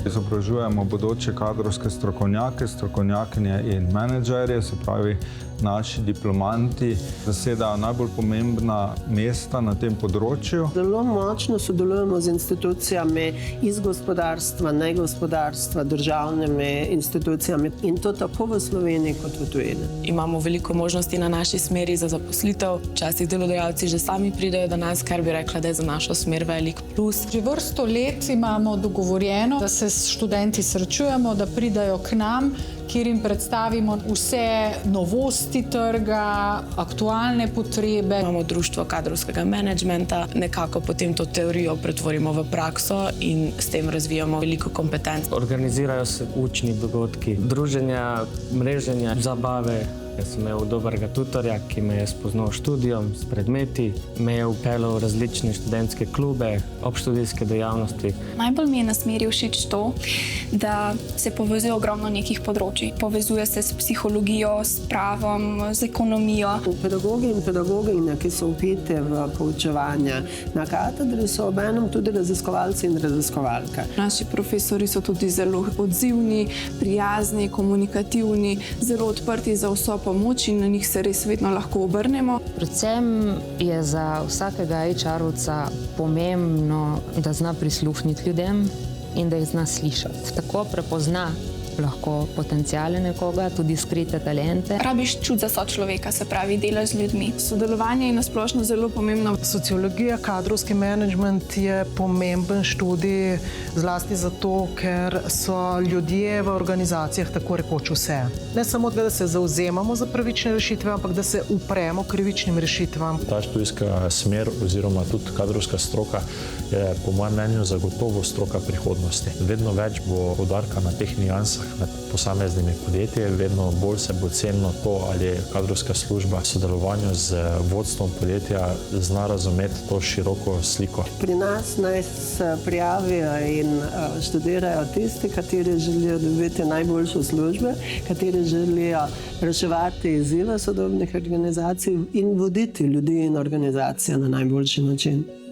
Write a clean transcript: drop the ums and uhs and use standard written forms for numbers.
Izobražujemo bodoče kadrovske strokovnjake, strokovnjakinje in menedžerje, se pravi, naši diplomanti zasedajo najbolj pomembna mesta na tem področju. Zelo močno sodelujemo z institucijami iz gospodarstva, negospodarstva, državnimi institucijami in to tako v Sloveniji kot v tujini. Imamo veliko možnosti na naši smeri za zaposlitev. Včasih delodajalci že sami pridejo do nas, kar bi rekla, da je za našo smer velik plus. Že vrsto let imamo dogovorjeno, da se s študenti srečujemo, da pridajo k nam, kjer jim predstavimo vse novosti trga, aktualne potrebe. Imamo društvo kadrovskega menedžmenta, nekako potem to teorijo pretvorimo v prakso in s tem razvijamo veliko kompetenc. Organizirajo se učni dogodki, druženja, mreženja, zabave. Jaz sem imel dobrega tutorja, ki me je spoznal študijom, s predmeti, me je vpeljal v različne študentske klube, obštudijske dejavnosti. Najbolj mi je na smeri všeč to, da se povezuje ogromno nekih področij. Povezuje se s psihologijo, s pravom, z ekonomijo. Pedagogi in pedagoginje, ki so vpite v poučevanje na katedri, so obenem tudi raziskovalci in raziskovalke. Naši profesori so tudi zelo odzivni, prijazni, komunikativni, zelo odprti za vso pomoč in na njih se res vedno lahko obrnemo. Predvsem je za vsakega HR-ovca pomembno, da zna prisluhniti ljudem in da jih zna slišati. Tako prepozna lahko potenciale nekoga, tudi skrite talente. Rabiš čut za sočloveka, se pravi delaš z ljudmi. Sodelovanje je nasplošno zelo pomembno. Sociologija, kadrovski menedžment je pomemben študij, zlasti zato, ker so ljudje v organizacijah tako rekoč vse. Ne samo, da se zauzemamo za pravične rešitve, ampak da se upremo krivičnim rešitvam. Ta študijska smer oziroma tudi kadrovska stroka je po mojem mnenju zagotovo stroka prihodnosti. Vedno več bo poudarka na teh nijansah med posameznimi podjetji, vedno bolj se bo cenilo to, ali je kadrovska služba v sodelovanju z vodstvom podjetja zna razumeti to široko sliko. Pri nas naj se prijavijo in študirajo tisti, kateri želijo dobiti najboljše službe, kateri želijo reševati izzive sodobnih organizacij in voditi ljudi in organizacije na najboljši način.